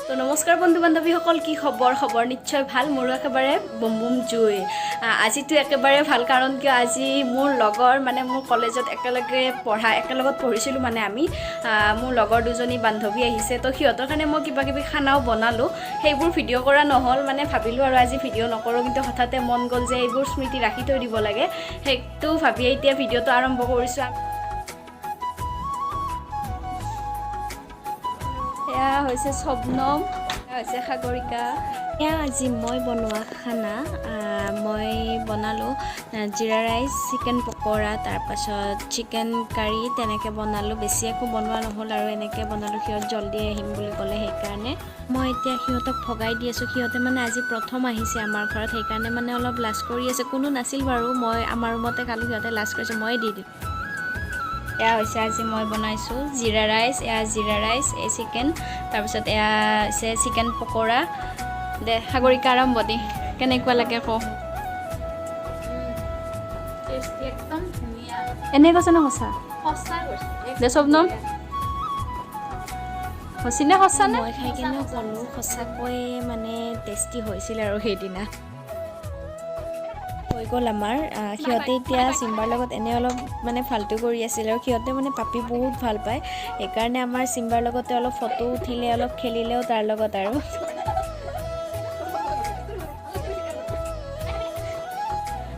তো নমস্কাৰ বন্ধু বান্ধৱীসকল, কি খবৰ নিশ্চয় ভাল। মোৰো একেবাৰে বম বম জুই। আজিতো একেবাৰে ভাল, কাৰণ কিয় আজি মোৰ লগৰ মোৰ কলেজত একেলগত পঢ়িছিলোঁ আমি মোৰ লগৰ দুজনী বান্ধৱী আহিছে। তো সিহঁতৰ কাৰণে মই কিবা কিবি খানাও বনালোঁ, সেইবোৰ ভিডিঅ' কৰা নহ'ল। ভাবিলোঁ আৰু আজি ভিডিঅ' নকৰোঁ, কিন্তু হঠাতে মন গ'ল যে এইবোৰ স্মৃতি ৰাখি থৈ দিব লাগে। সেইটো ভাবিয়ে এতিয়া ভিডিঅ'টো আৰম্ভ কৰিছোঁ। এয়া হৈছে স্বপ্নম, হৈছে সাগৰিকা। এয়া আজি মই বনোৱা খানা। মই বনালোঁ জিৰা ৰাইচ, চিকেন পকৰা, তাৰপাছত চিকেন কাৰী তেনেকৈ বনালোঁ। বেছি একো বনোৱা নহ'ল আৰু এনেকৈ বনালোঁ। সিহঁত জল্দি আহিম বুলি ক'লে, সেইকাৰণে মই এতিয়া সিহঁতক ভগাই দি আছোঁ। সিহঁতে আজি প্ৰথম আহিছে আমাৰ ঘৰত, সেইকাৰণে অলপ লাজ কৰি আছে। কোনো নাছিল বাৰু, মই আমাৰ ৰুমতে খালোঁ, সিহঁতে লাজ কৰিছে, ময়ে দি দিলোঁ। এয়া হৈছে আজি মই বনাইছোঁ জিৰা ৰাইচ, এয়া জিৰা ৰাইচ, এই চিকেন, তাৰপিছত এয়া হৈছে চিকেন পকৰা। দে সাগৰিকা আৰম্ভ দি, কেনেকুৱা লাগে কওঁ। এনেই কৈছে ন সঁচা? দে স্বপ্নম সঁচি নে সঁচা নে? মই খাই কিনে ক'লোঁ সঁচাকৈ টেষ্টি হৈছিল আৰু সেইদিনা। হৈ গ'ল আমাৰ। সিহঁতে এতিয়া চিম্বাৰ লগত এনে অলপ ফাল্টু কৰি আছিল, আৰু সিহঁতে পাপি বহুত ভাল পায়। সেইকাৰণে আমাৰ চিম্বাৰ লগতে অলপ ফটো উঠিলে, অলপ খেলিলেও তাৰ লগত আৰু।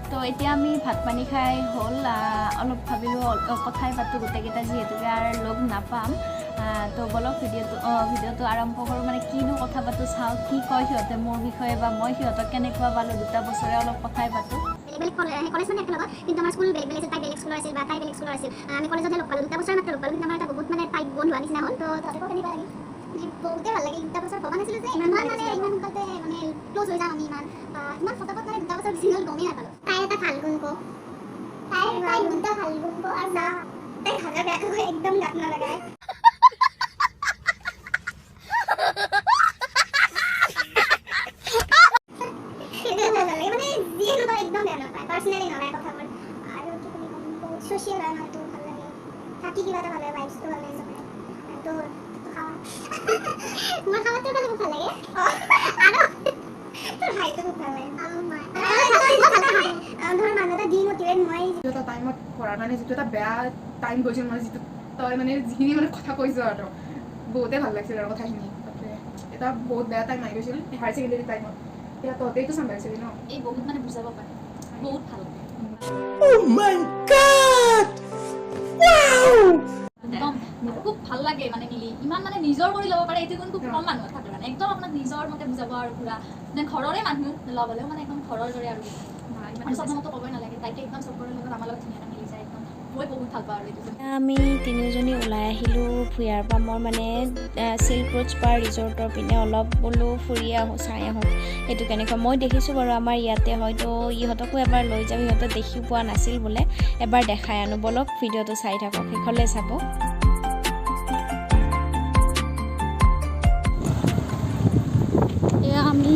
তো এতিয়া আমি ভাত পানী খাই হ'ল, অলপ ভাবিলোঁ কথাই পাতোঁ গোটেইকেইটা, যিহেতুকে আৰু লগ নাপাম। তো বলক ভিডিঅ'টো আৰম্ভ কৰোঁ। কিনো কথা পাতোঁ চাওঁ, কি কয় সিহঁতে মোৰ বিষয়ে, বা মই সিহঁতক কেনেকুৱা পালোঁ। 2 বছৰে অলপ কথাই পাতোঁ। কলেজ একেলগত, কিন্তু আমাৰ স্কুল বেলেগ আছিল। তাই বেলেগ স্কুলৰ আছিল বা তাই বেলেগ স্কুলৰ আছিল। আমি কলেজতে লগ পালোঁ, 2 বছৰ মাত্ৰ লগ পালোঁ, কিন্তু আমাৰ এটা বহুত টাইট বন্ধ হোৱা নিচিনা হ'ল। তো তাতেও কেনেকুৱা লাগিল, বহুতেই ভাল লাগিল। 2 বছৰ ভবা নাছিলোঁ যে ইমান সোনকালতে ক্ল'জ হৈ যাম আমি। ইমান ফটাফট 2 বছৰ গুচি গ'ল, গমেই নাপালোঁ। তাইৰ এটা ভাল গুণ কওঁ, তাইৰ দুটা ভাল গুণ কওঁ, আৰু তাই ভালে বেয়াকৈ একদম গাত নালাগায়। পাৰ্চনেলি নলয় কথাবোৰ, আৰু কি বুলি ক'ম, বহুত ছ'চিয়েল হয় মানুহটো, ভাল লাগে। থাকি কিবা এটা ভাল লাগে, ভাইবছটো ভাল লাগে চবৰে। তো খাৱা মই খাৱাটো খুব ভাল লাগে, আৰু তোৰ ভাইটো খুব ভাল লাগে। ধৰ মানুহ এটা ডিম'টিভেট, মই যিটো এটা টাইমত পঢ়াৰ কাৰণে যিটো এটা বেয়া টাইম গৈছিল, মই যিটো তই যিখিনি কথা কৈছোঁ আৰু বহুতেই ভাল লাগিছিল আৰু কথাখিনি। এটা বহুত বেয়া টাইম আহি গৈছিল হায়াৰ ছেকেণ্ডেৰী টাইমত। এতিয়া তহঁতেইতো চম্ভালিছিলি ন, এই বহুত বুজাব পাৰে, বহুত ভাল। Oh my God! Wow! একদম খুব ভাল লাগে মিলি ইমান নিজৰ কৰি ল'ব পাৰে। এইটো কিন্তু খুব কম মানুহ থাকে, একদম আপোনাক নিজৰ মতে বুজাব, আৰু পুৰা ঘৰৰে মানুহ লগ হ'লেও একদম ঘৰৰ দৰে। আৰু চব মতো ক'বই নালাগে, তাইকে একদম চবৰে লগত আমাৰ লগত ধুনীয়াকৈ মিলি যায়। একদম মই বহুত ভাল পাওঁ আৰু এইটো। আমি তিনিওজনী ওলাই আহিলোঁ ভূঞাৰ পৰা। মই চিল্ক ৰোড স্পা ৰিজৰ্টৰ পিনে অলপ বোলো ফুৰি আহোঁ, চাই আহোঁ সেইটো কেনেকুৱা। মই দেখিছোঁ বাৰু আমাৰ ইয়াতে, হয়তো ইহঁতকো এবাৰ লৈ যাওঁ, ইহঁতে দেখি পোৱা নাছিল বোলে, এবাৰ দেখাই আনো। বলক ভিডিঅ'টো চাই থাকক, শেষলৈ চাব। এয়া আমি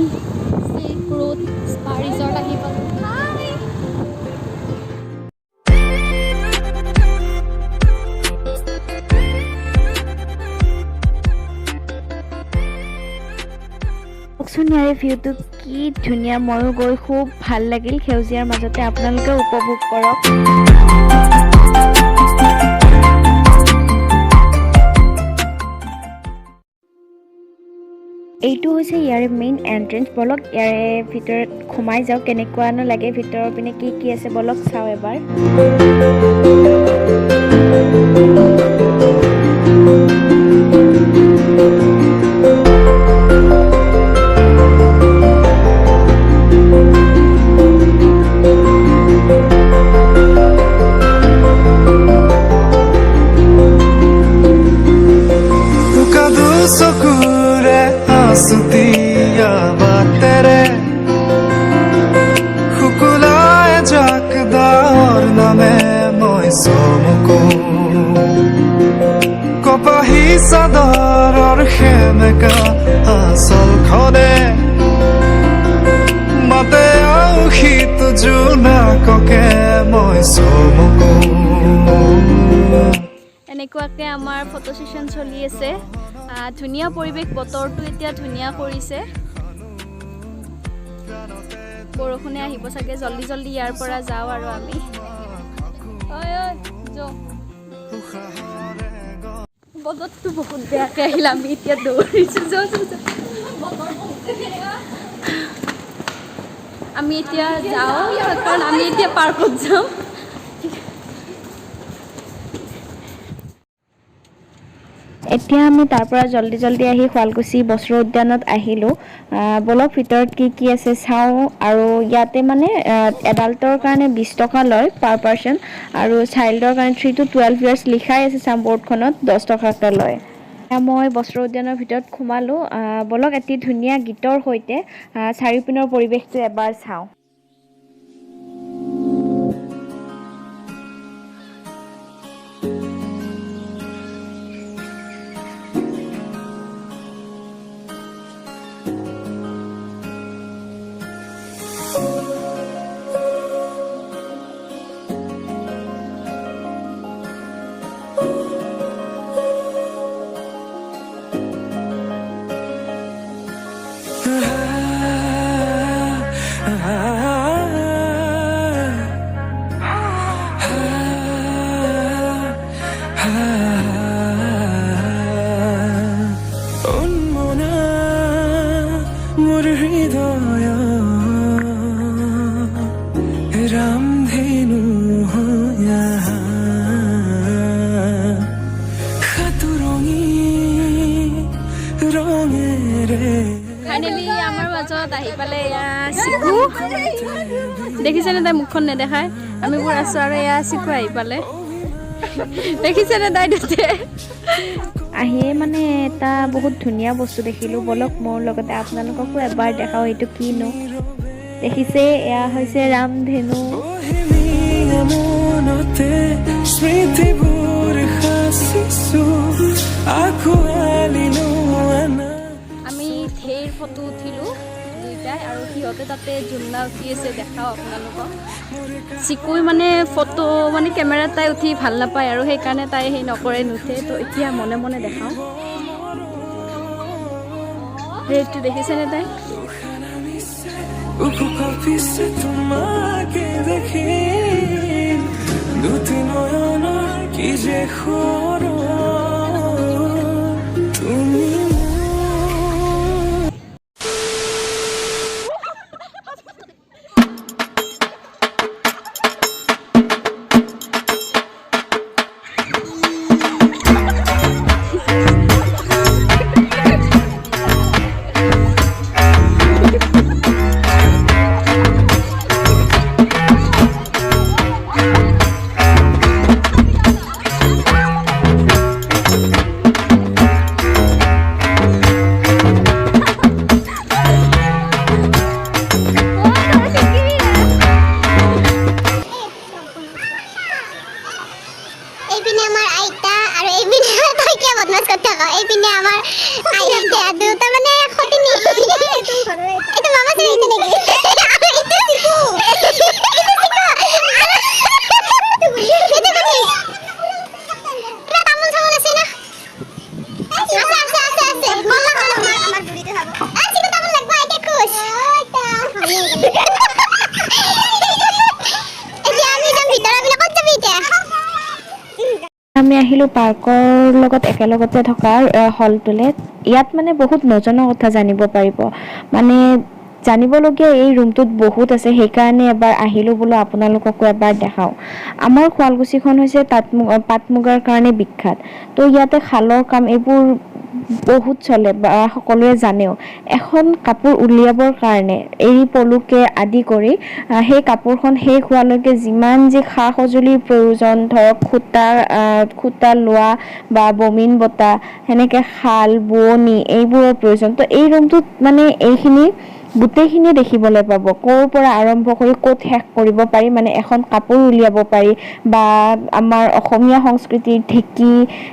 চিল্ক ৰোড স্পা ৰিজৰ্ট আহি পালোঁ। কওকচোন ইয়াৰে ভিউটো কি ধুনীয়া। ময়ো গৈ খুব ভাল লাগিল, সেউজীয়াৰ মাজতে। আপোনালোকেও উপভোগ কৰক। এইটো হৈছে ইয়াৰে মেইন এণ্ট্ৰেঞ্চ। বলক ইয়াৰে ভিতৰত সোমাই যাওঁ, কেনেকুৱানো লাগে, ভিতৰৰ পিনে কি কি আছে বলক চাওঁ এবাৰ। চকুৰে আছুতীয়া বাটেৰে শুকুলাই জাক দাৰ নামে মই চমকো। কপাহী চাদৰৰ সেমেকা আচলখনে মাতে আউসীত জোনাককে মই চমকো। এনেকুৱাকৈ আমাৰ ফটো সেশন চলি আছে ধুনীয়া পৰিৱেশ বতৰটো এতিয়া ধুনীয়া কৰিছে বৰষুণে আহিব চাগে জলদি জলদি ইয়াৰ পৰা যাওঁ আৰু আমি ঐ যো বতৰটো বহুত বেয়াকৈ আহিল আমি এতিয়া দৌৰিছোঁ আমি এতিয়া যাওঁ কাৰণ আমি এতিয়া পাৰ্কত যাম এতিয়া আমি তাৰ পৰা জলদি জলদি আহি শুৱালকুছি বস্ত্ৰ উদ্যানত আহিলোঁ বলক ভিতৰত কি আছে চাওঁ আৰু ইয়াতে মানে এডাল্টৰ কাৰণে 20 টকা লয় পাৰ পাৰ্চন আৰু চাইল্ডৰ কাৰণে 3 to 12 ইয়াৰ্ছ লিখাই আছে চামবৰ্ডখনত 10 টকাকৈ লয় মই বস্ত্ৰ উদ্যানৰ ভিতৰত সোমালোঁ বলক এটি ধুনীয়া গীতৰ সৈতে চাৰিওপিনৰ পৰিৱেশটো এবাৰ চাওঁ ফাইনেলি আমাৰ মাজত আহি পালে চিকু দেখিছেনে তাই মুখখন নেদেখায় আমি বোৰ আছোঁ আৰু চিকু আহি পালে দেখিছেনে তাই দুতে আহিয়ে মানে এটা বহুত ধুনীয়া বস্তু দেখিলোঁ বলক মোৰ লগতে আপোনালোককো এবাৰ দেখাওঁ এইটো কিনো দেখিছে এয়া হৈছে ৰামধেনু আমি ঢেৰ ফটো উঠিলোঁ দুইটাই আৰু সিহঁতে তাতে জুমলা উঠি আছে দেখাওঁ আপোনালোকক চিকুই মানে ফটো মানে কেমেৰাত তাই উঠি ভাল নাপায় আৰু সেইকাৰণে তাই সেই নকৰে নুঠে তো এতিয়া মনে মনে দেখাওঁ ৰেডটো দেখিছেনে তাই আমি আহিলোঁ পাৰ্কৰ লগত একেলগতে থকা হলটোলে ইয়াত মানে বহুত নজনা কথা জানিব পাৰিব মানে জানিবলগীয়া এই ৰুমটোত বহুত আছে সেইকাৰণে এবাৰ আহিলোঁ বোলো আপোনালোককো এবাৰ দেখাওঁ আমাৰ শুৱালকুছিখন হৈছে পাট মুগাৰ কাৰণে বিখ্যাত তো ইয়াতে শালৰ কাম এইবোৰ বহুত চলে বা সকলোৱে জানেও এখন কাপোৰ উলিয়াবৰ কাৰণে এৰি পলুকে আদি কৰি সেই কাপোৰখন শেষ হোৱালৈকে যিমান যে সা সঁজুলিৰ প্ৰয়োজন ধৰক খুঁটা লোৱা বা বমিন বটা সেনেকৈ শাল বোৱনি এইবোৰৰ প্ৰয়োজন তো এই ৰুমটোত মানে এইখিনি গোটেইখিনি দেখিবলৈ পাব ক'ৰ পৰা আৰম্ভ কৰি ক'ত শেষ কৰিব পাৰি মানে এখন কাপোৰ উলিয়াব পাৰি বা আমাৰ অসমীয়া সংস্কৃতিৰ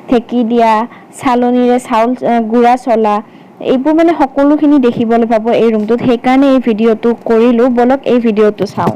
ঢেঁকী দিয়া চালনীৰে চাউল গুড়া চলা এইবোৰ মানে সকলোখিনি দেখিবলৈ পাব এই ৰুমটোত সেইকাৰণে এই ভিডিঅ'টো কৰিলোঁ বলক এই ভিডিঅ'টো চাওঁ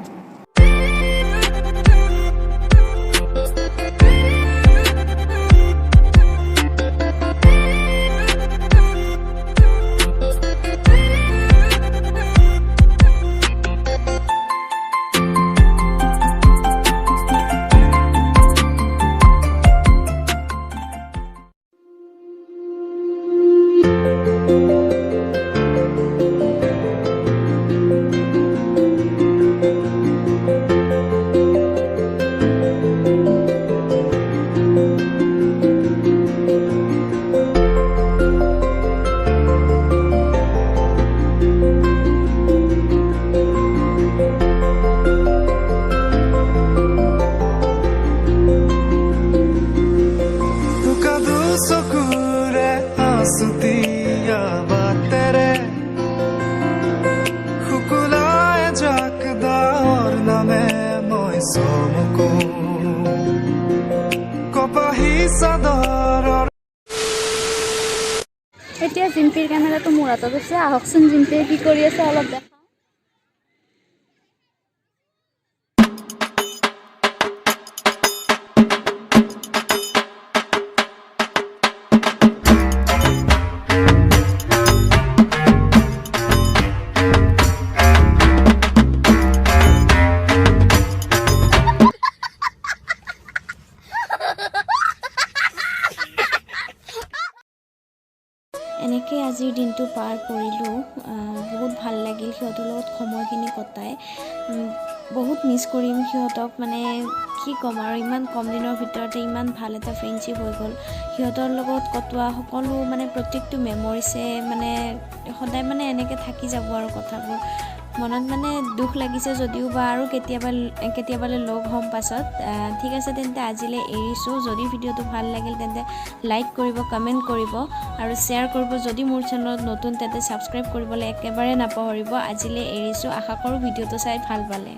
মোৰ হাতত আছে আহকচোন জিন্তে কি কৰি আছে অলপ দেখাওঁ এনেকৈ আজিৰ দিনটো পাৰ কৰিলোঁ বহুত ভাল লাগিল সিহঁতৰ লগত সময়খিনি কটাই বহুত মিছ কৰিম সিহঁতক মানে কি ক'ম আৰু ইমান কম দিনৰ ভিতৰতে ইমান ভাল এটা ফ্ৰেণ্ডশ্বিপ হৈ গ'ল সিহঁতৰ লগত কটোৱা সকলো মানে প্ৰত্যেকটো মেমৰিছে মানে সদায় মানে এনেকৈ থাকি যাব আৰু কথাবোৰ মনত মানে দুখ লাগিছে যদিও বা আৰু কেতিয়াবালৈ লগ হ'ম পাছত ঠিক আছে তেন্তে আজিলৈ এৰিছোঁ যদি ভিডিঅ'টো ভাল লাগিল তেন্তে লাইক কৰিব কমেণ্ট কৰিব আৰু শ্বেয়াৰ কৰিব যদি মোৰ চেনেলত নতুন তেন্তে ছাবস্ক্ৰাইব কৰিবলৈ একেবাৰে নাপাহৰিব আজিলৈ এৰিছোঁ আশা কৰোঁ ভিডিঅ'টো চাই ভাল পালে